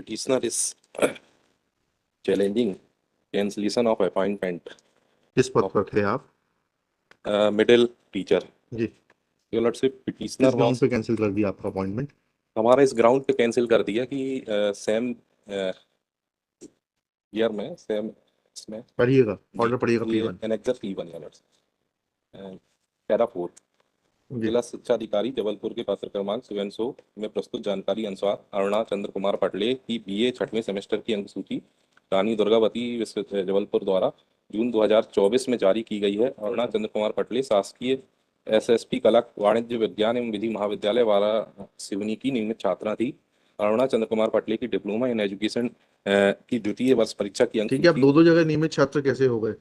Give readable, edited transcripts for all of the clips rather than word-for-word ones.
petitioner is challenging cancellation of appointment किस पद पर थे आप? middle teacher. जी, Your Lordship, किस petitioner ग्राउंड was पे कैंसिल कर दिया आपका अपॉइंटमेंट? हमारा इस ग्राउंड पे कैंसिल कर दिया कि सेम ईयर में सेम इसमें पढ़िएगा, ऑर्डर पढ़िएगा ये P1। Annexure P1 your lordship para 4 जी, जिला शिक्षा अधिकारी जबलपुर के पत्र क्रमांक 700 में प्रस्तुत जानकारी अनुसार अरुणा चंद्र कुमार पटले की बीए छठवें सेमेस्टर की अंक सूची रानी दुर्गावती विश्वविद्यालय जबलपुर द्वारा जून 2024 में जारी की गई है। अरुणा चंद्र कुमार पटले शासकीय एसएसपी कला वाणिज्य विज्ञान एवं विधि महाविद्यालय वारा सिवनी की नियमित छात्रा थी। अरुणा चंद्र कुमार पटले की डिप्लोमा इन एजुकेशन की द्वितीय वर्ष परीक्षा की अंक ठीक है। अब दो जगह नियमित छात्र कैसे हो गए?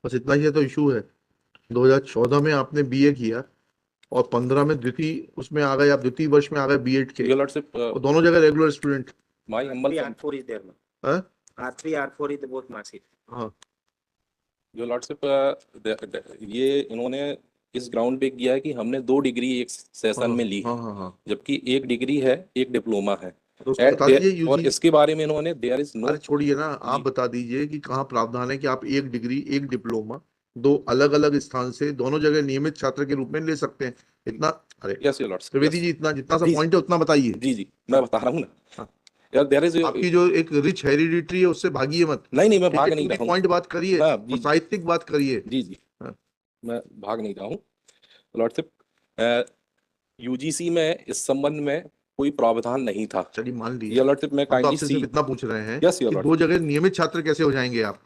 बस इतना ही है तो इशू है। 2014 में आपने बीए किया और 15 में द्वितीय उसमें आ गए, आप द्वितीय वर्ष में आ गए बीएड के, योर लॉर्डशिप और दोनों जगह regular student. My humble R4 is there, no? हाँ R3, R4 is both marks. हाँ, योर लॉर्डशिप ये इन्होंने इस ग्राउंड पे किया है कि हमने 2 डिग्री एक सेशन में ली है, हाँ हाँ हाँ, जबकि 1 डिग्री है 1 डिप्लोमा है। तो उसको बता दीजिए और यूजी। इसके बारे में इन्होंने देयर इज नो अरे छोड़िए ना, आप बता दीजिए कि कहाँ प्रावधान है कि आप 1 डिग्री 1 डिप्लोमा 2 अलग अलग स्थान से दोनों जगह नियमित छात्र के रूप में ले सकते हैं। इतना, अरे yes your lordship Trivedi ji, इतना जितना सा जी, पॉइंट है उतना बताइए। जी जी मैं बता रहा हूँ ना हाँ। यार देयर इज आपकी जो एक रिच हेरिडिटी है उससे भागिए मत। नहीं मैं भाग नहीं रहा हूँ। पॉइंट बात करिए, हाँ, जी, साहित्यिक बात करिए। जी जी हाँ। मैं भाग नहीं रहा हूँ लॉर्डशिप। यूजीसी में इस संबंध में कोई प्रावधान नहीं था। चलिए मान लीजिए, योर लॉर्डशिप मैं हम तो काइंडली आपसे सी सिर्फ इतना पूछ रहे हैं यस योर कि लॉर्डशिप 2 जगह नियमित छात्र कैसे हो जाएंगे आप?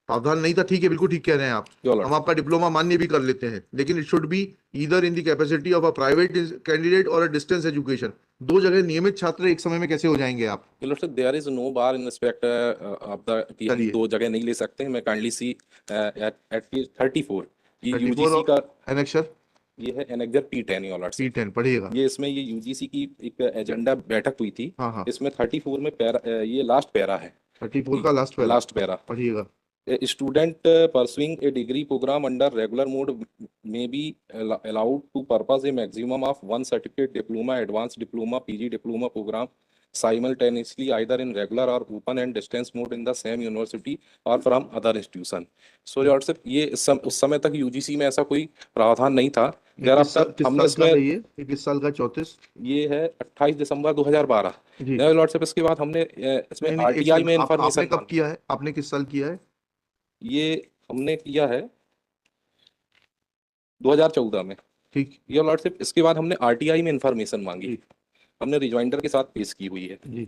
प्रावधान नहीं था, ठीक है, बिल्कुल ठीक कह रहे हैं आप। योर हम लॉर्डशिप आपका डिप्लोमा मान्य भी कर लेते हैं, लेकिन it should be either in the capacity of a private candidate और अ डिस्टेंस एजुकेशन। 2 जगह नियमित छात्र एक समय में कैसे हो जाएंगे आप? Your lordship there is no bar in respect of the कि हम चलिए। 2 जगह नहीं ले सकते। मैं काइंडली सी एट पेज 34 ये 34 यूजीसी का एनेक्सर ये है annexure P10 your lordship. P10 पढ़िएगा। ये इसमें ये यूजीसी की एक एजेंडा बैठक हुई थी। हाँ हाँ, इसमें 34 में पैरा ये लास्ट पैरा है 34 का लास्ट पैरा पढ़िएगा। A student pursuing a degree program under regular mode may be allowed to pursue a maximum of 1 certificate diploma, advanced diploma, PG diploma program simultaneously either in regular or open and distance mode in the same university or from other institution. So lordship ये उस समय तक UGC में ऐसा कोई प्रावधान नहीं था। किस हमने साल का है इसमें ये? किस साल का? 34? ये है 28 दिसंबर 2012। जी। लॉर्डशिप इसके बाद हमने इसमें नहीं, आरटीआई में आपने इंफॉर्मेशन कब किया है? आपने किस साल किया है? ये हमने किया है 2014 में। ठीक। योर लॉर्डशिप इसके बाद हमने आरटीआई में इंफॉर्मेशन मांगी, जी। हमने रिजॉइंडर के साथ पेश की हुई है। जी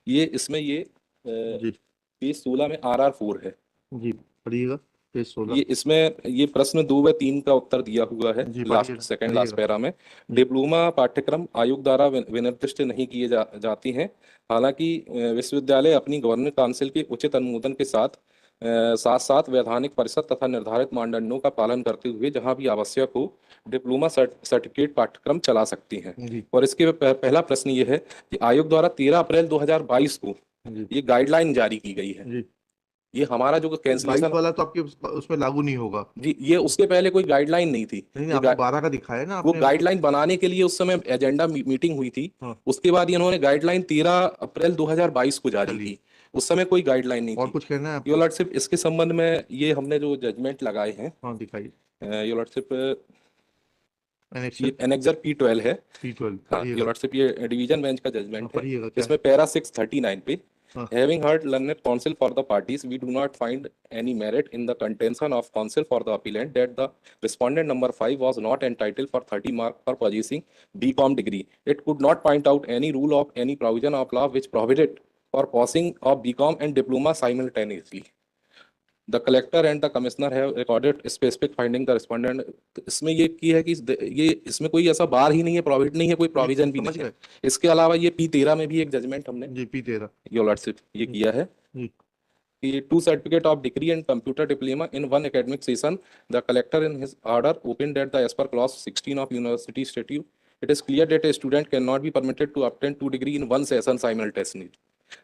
ये इसमें ये जी पेज 16 में RR4 है। जी पढ़िएगा पेज 16। ये इसमें ये प्रश्न 2 व 3 का उत्तर दिया हुआ है जी, लास्ट सेकंड लास्ट पैरा में। जी। डिप्लोमा पाठ्यक्रम आयोग द्वारा विनिर्दिष्ट नहीं किए जाती हैं। हालांकि विश्वविद्यालय अपनी गवर्निंग काउंसिल के उचित अनुमोदन के साथ साथ वैधानिक परिषद तथा निर्धारित मानदंडों का पालन करते हुए जहां भी आवश्यक हो डिप्लोमा सर्टिफिकेट पाठ्यक्रम चला सकती हैं। जी और इसके पहला प्रश्न ये है कि आयोग द्वारा 13 अप्रैल 2022 को जी ये गाइडलाइन जारी की गई है। जी। ये हमारा जो 22 कैंसिलेशन वाला तो आपके उसमें लागू नहीं होगा। जी ये उसके पहले कोई गाइडलाइन नहीं थी। नहीं, ये आपको 12 का दिखाया है ना वो आपने। गाइडलाइन बनाने के लिए उस समय एजेंडा मीटिंग हुई थी। हाँ। उसके बाद इन्होंने गाइडलाइन 13 अप्रैल 2022 को जारी की। उस समय कोई गाइडलाइन नहीं और थी। कुछ कहना है आपको? योर लॉर्डशिप इसके संबंध में ये हमने जो जजमेंट लगाए हैं हाँ दिखाइए। योर लॉर्डशिप एनेक्सर ये एनेक्सर P12 है। P12 हाँ योर लॉर्डशिप ये डिवीजन बेंच का जजमेंट है। पढ़िएगा क्या? इसमें पैरा 639 पे हाँ। Having heard learned counsel for the parties, we do not find any merit in the contention of counsel for the appellant that the respondent number 5 was not entitled for 30 marks for possessing BCom degree. It could not point out any rule of any provision of law which prohibited for passing of BCom and diploma simultaneously. The collector and the commissioner have recorded specific finding the respondent। इसमें ये की है कि ये इसमें कोई ऐसा बार ही नहीं है, प्रोविजन नहीं है, कोई प्रोविजन भी नहीं है। इसके अलावा ये P13 में भी एक जजमेंट हमने जी P13 योर लॉर्डशिप ये किया है जी। कि 2 certificate of degree and computer diploma in 1 academic session. The collector in his order opened that the as per clause 16 of university statute, it is clear that a student cannot be permitted to obtain 2 degree in 1 session simultaneously.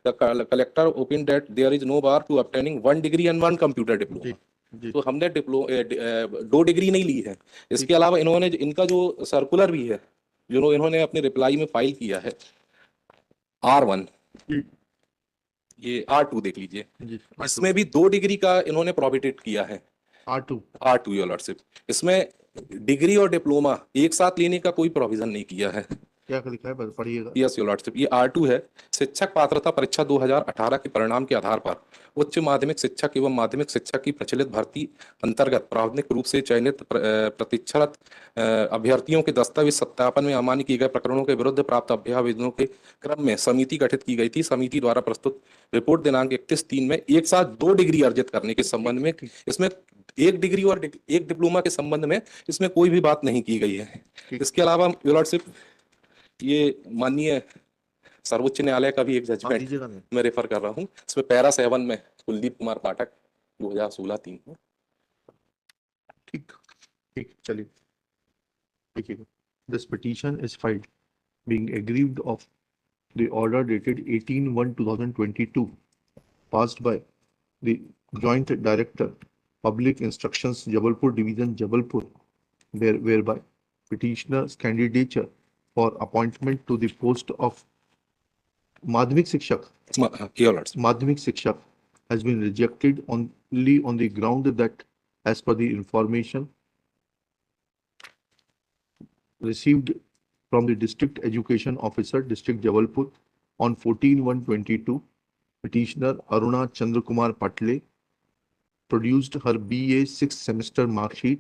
The collector opened that there is no bar to obtaining 1 degree and 1 computer diploma. जी। तो हमने 2 degree नहीं ली है। इसके अलावा इन्होंने इनका जो circular भी है जो इन्होंने अपने रिप्लाई में फाइल किया है R1 ये R2 देख लीजिए, जी इसमें भी 2 डिग्री का इन्होंने प्रोहिबिटेड किया है। R2 R2 योर लॉर्डशिप, इसमें डिग्री और डिप्लोमा एक साथ लेने का कोई प्रोविजन नहीं किया है। क्या लिखा है, बस पढ़िएगा। यस योर लॉर्डशिप, ये R2 है। शिक्षक पात्रता परीक्षा 2018 के परिणाम के आधार पर उच्च माध्यमिक शिक्षक एवं माध्यमिक शिक्षक की प्रचलित भर्ती अंतर्गत प्रावधानिक रूप से चयनित प्रतीक्षारत अभ्यर्थियों के दस्तावेज सत्यापन में अमान्य किए गए प्रकरणों के विरुद्ध प्राप्त अभ्यावेदनों के क्रम में समिति गठित की गई थी। समिति द्वारा प्रस्तुत रिपोर्ट दिनांक 31/3 में एक साथ 2 डिग्री अर्जित करने के संबंध में, इसमें 1 डिग्री और 1 डिप्लोमा के संबंध में इसमें कोई भी बात नहीं की गई है। इसके अलावा योर लॉर्डशिप, ये माननीय सर्वोच्च न्यायालय का भी एक जजमेंट दीजिएगा नहीं। मैं रेफर कर रहा हूँ, इसमें पैरा 7 में कुलदीप कुमार पाठक 2016-3 में। ठीक ठीक, चलिए देखिए। This petition is filed being aggrieved of the order dated 18/1/2022 passed by the Joint Director Public Instructions Jabalpur Division Jabalpur, whereby petitioner's candidature for appointment to the post of Madhyamik Shikshak Your Lordship. Madhyamik Shikshak has been rejected only on the ground that, as per the information received from the District Education Officer, District Jabalpur, on 14/1/22, petitioner Aruna Chandrakumar Patle produced her BA 6th semester mark sheet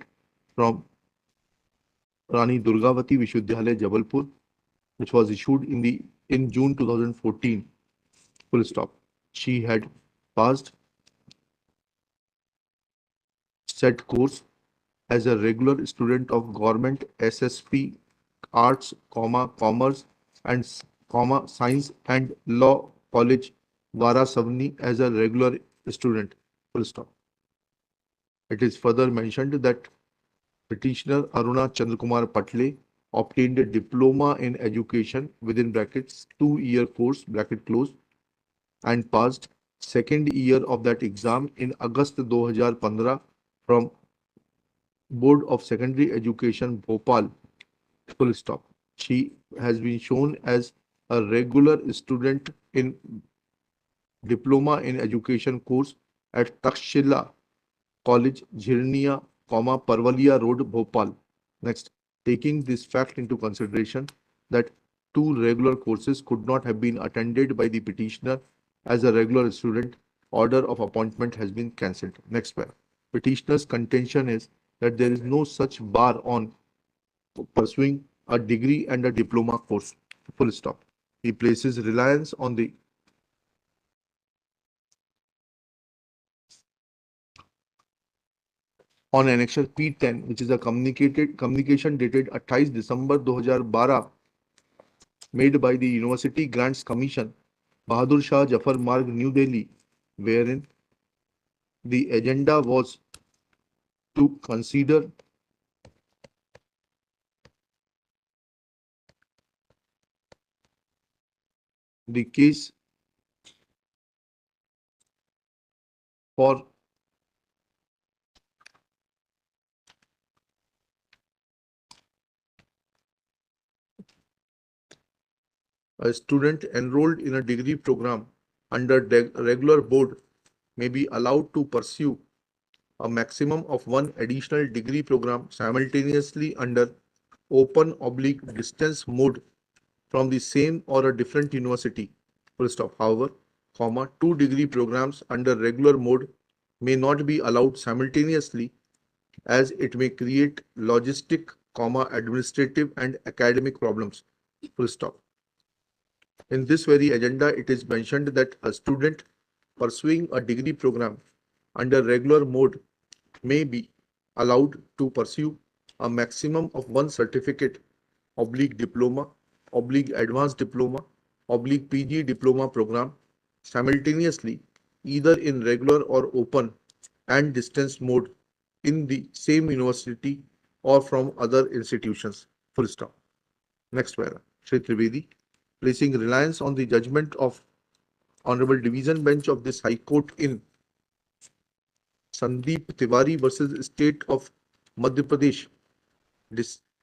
from Rani Durgavati Vishwavidyalaya, Jabalpur, which was issued in June 2014. Full stop. She had passed said course as a regular student of Government SSP Arts, Commerce and Science and Law College, Varasavni, as a regular student. Full stop. It is further mentioned that petitioner Aruna Chandrakumar Patle obtained a diploma in education within brackets 2-year course bracket close and passed second year of that exam in August 2015 from Board of Secondary Education, Bhopal. Full stop. She has been shown as a regular student in diploma in education course at Takshila College, Jhirnia, Parvalia Road, Bhopal. Next, taking this fact into consideration that 2 regular courses could not have been attended by the petitioner as a regular student, order of appointment has been cancelled. Next paragraph. Petitioner's contention is that there is no such bar on pursuing a degree and a diploma course. Full stop. He places reliance on the annexure P10, which is a communication dated 28 December 2012 made by the University Grants Commission, Bahadur Shah Jafar Marg, New Delhi, wherein the agenda was to consider the case for a student enrolled in a degree program under regular board may be allowed to pursue a maximum of 1 additional degree program simultaneously under open/distance mode from the same or a different university. Full stop. However, 2 degree programs under regular mode may not be allowed simultaneously, as it may create logistic, administrative and academic problems. Full stop. In this very agenda, it is mentioned that a student pursuing a degree program under regular mode may be allowed to pursue a maximum of 1 certificate/diploma/advanced diploma/PG diploma program simultaneously, either in regular or open and distance mode in the same university or from other institutions. Full stop. Next paragraph. Shri Trivedi, placing reliance on the judgment of Honorable Division Bench of this High Court in Sandeep Tiwari versus State of Madhya Pradesh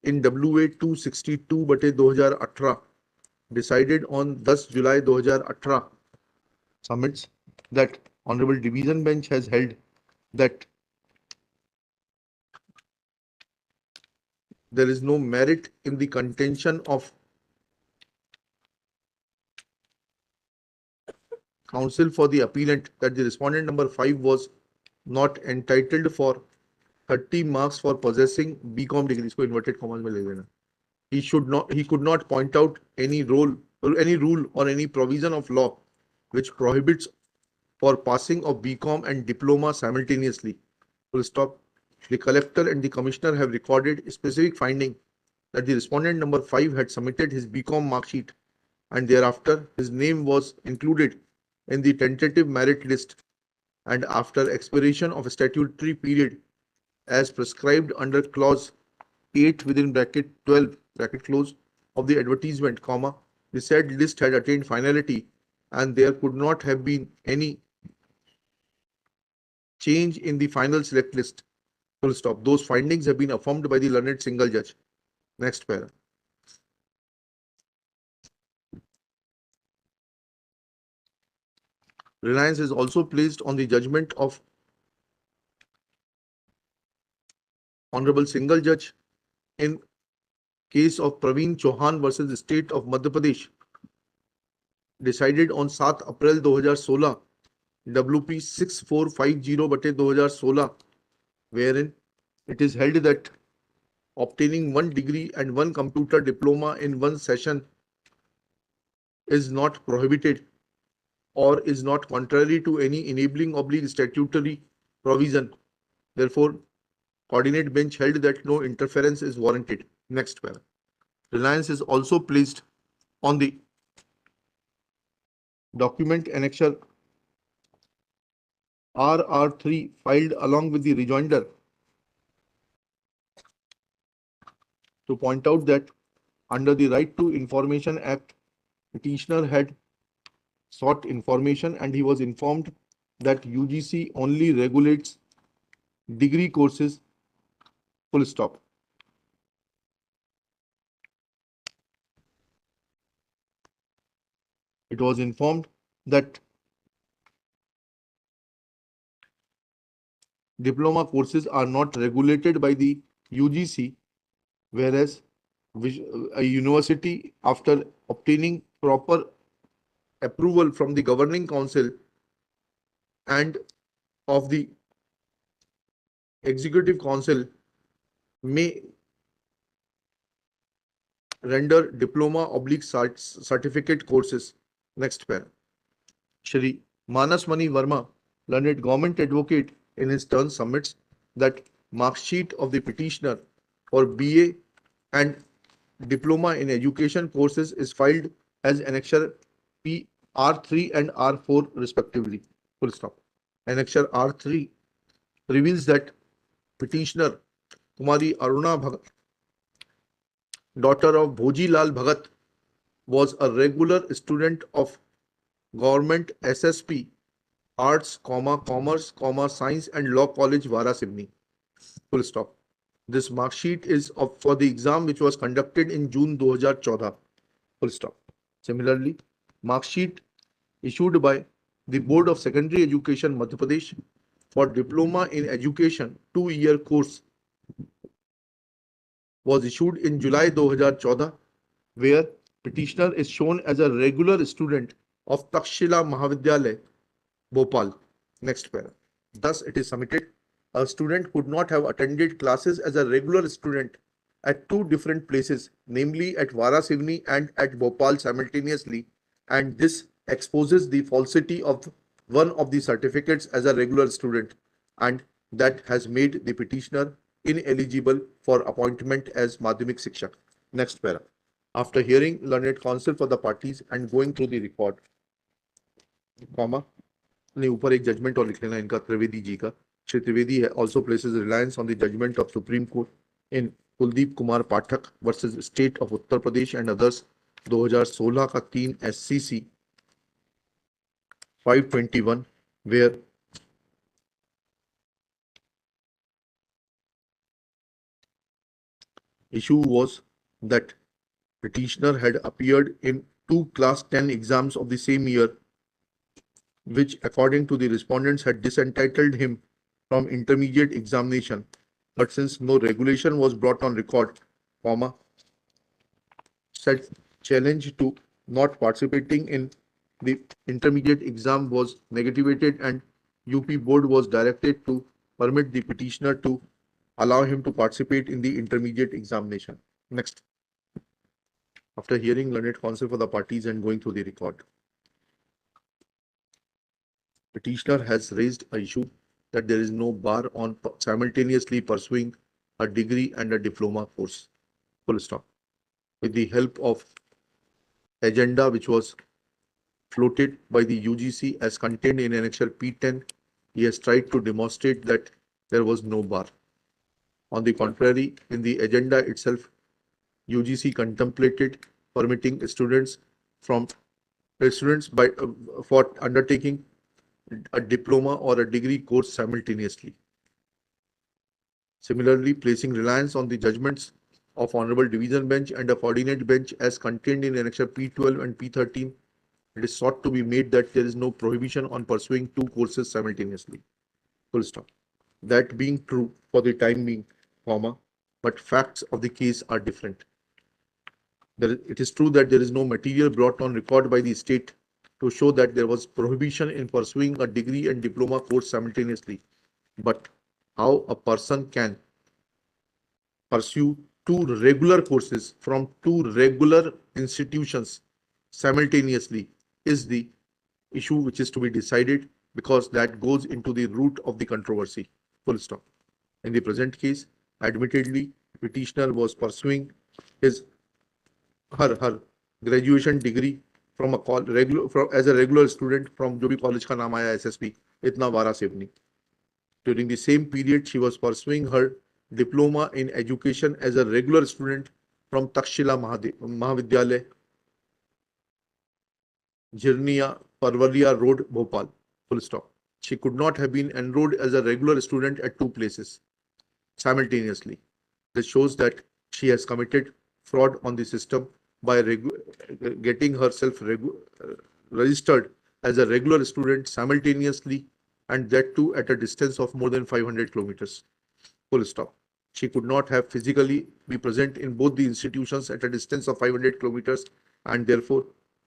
in WA 262/2018, decided on 10 July 2018 submits that Honorable Division Bench has held that there is no merit in the contention of counsel for the appellant that the respondent number 5 was not entitled for 30 marks for possessing BCom degree. इसको inverted commas में ले लेना. He could not point out any rule or any provision of law which prohibits for passing of BCom and diploma simultaneously. Full stop. The collector and the commissioner have recorded a specific finding that the respondent number 5 had submitted his BCom mark sheet and thereafter his name was included in the tentative merit list, and after expiration of a statutory period as prescribed under clause 8 within bracket 12 bracket close of the advertisement, comma, the said list had attained finality and there could not have been any change in the final select list. Full stop. Those findings have been affirmed by the learned single judge. Next para. Reliance is also placed on the judgment of Honorable Single Judge in case of Praveen Chauhan versus the State of Madhya Pradesh, decided on 7 April 2016, WP 6450/2016, wherein it is held that obtaining one degree and one computer diploma in one session is not prohibited or is not contrary to any enabling statutory provision. Therefore, coordinate bench held that no interference is warranted. Next para. Reliance is also placed on the document annexure RR3 filed along with the rejoinder to point out that under the Right to Information Act, petitioner had sought information and he was informed that UGC only regulates degree courses, full stop. It was informed that diploma courses are not regulated by the UGC, whereas a university, after obtaining proper approval from the governing council and of the executive council, may render diploma/certificate courses. Next pair. Shri Manas Mani Verma, learned government advocate, in his turn submits that mark sheet of the petitioner for BA and diploma in education courses is filed as annexure P R3 and R4 respectively. Full stop. Annexure R3 reveals that petitioner Kumari Aruna Bhagat, daughter of Bhoji Lal Bhagat, was a regular student of Government SSP Arts, Commerce, Science and Law College, Varasibni. Full stop. This mark sheet is for the exam which was conducted in June 2014. Full stop. Similarly, mark sheet issued by the Board of Secondary Education Madhya Pradesh for Diploma in Education 2-year course was issued in July 2014, where petitioner is shown as a regular student of Takshila Mahavidyalaya, Bhopal. Next para. Thus, it is submitted a student could not have attended classes as a regular student at two different places, namely at Varasivni and at Bhopal simultaneously, and this exposes the falsity of one of the certificates as a regular student, and that has made the petitioner ineligible for appointment as Madhyamik Shikshak. Next para. After hearing learned counsel for the parties and going through the record, comma, नहीं ऊपर एक judgement और लिख लेना इनका त्रिवेदी जी का. Shri Trivedi also places reliance on the judgment of Supreme Court in Kuldeep Kumar Pathak versus State of Uttar Pradesh and others 2016 का 3 SCC 521, where issue was that petitioner had appeared in two class 10 exams of the same year, which according to the respondents had disentitled him from intermediate examination. But since no regulation was brought on record, comma, said challenge to not participating in the intermediate exam was negativated, and UP board was directed to permit the petitioner to allow him to participate in the intermediate examination. Next. After hearing learned counsel for the parties and going through the record, petitioner has raised an issue that there is no bar on simultaneously pursuing a degree and a diploma course. Full stop. With the help of agenda which was floated by the UGC as contained in Annexure P10, he has tried to demonstrate that there was no bar. On the contrary, in the agenda itself, UGC contemplated permitting students for undertaking a diploma or a degree course simultaneously. Similarly, placing reliance on the judgments of Honorable Division Bench and a coordinate bench as contained in Annexure P12 and P13, it is sought to be made that there is no prohibition on pursuing two courses simultaneously. Full stop. That being true for the time being, comma, but facts of the case are different. It is true that there is no material brought on record by the state to show that there was prohibition in pursuing a degree and diploma course simultaneously. But how a person can pursue two regular courses from two regular institutions simultaneously is the issue which is to be decided, because that goes into the root of the controversy. Full stop. In the present case, admittedly, petitioner was pursuing her graduation degree from as a regular student from जो भी college का नाम आया SSP, इतना वारा सेवनी. During the same period, she was pursuing her diploma in education as a regular student from Takshila Mahavidyalaya, Jirniya, Parvalia Road, Bhopal. Full stop. She could not have been enrolled as a regular student at two places simultaneously. This shows that she has committed fraud on the system by getting herself registered as a regular student simultaneously, and that too at a distance of more than 500 kilometers. Full stop. She could not have physically be present in both the institutions at a distance of 500 kilometers, and therefore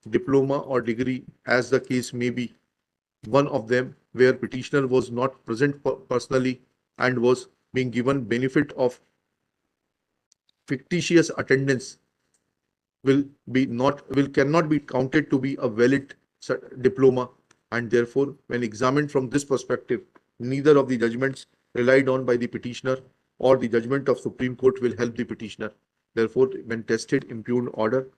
diploma or degree, as the case may be, one of them where petitioner was not present personally and was being given benefit of fictitious attendance, cannot be counted to be a valid diploma, and therefore when examined from this perspective, neither of the judgments relied on by the petitioner or the judgment of Supreme Court will help the petitioner. Therefore, when tested, impugned order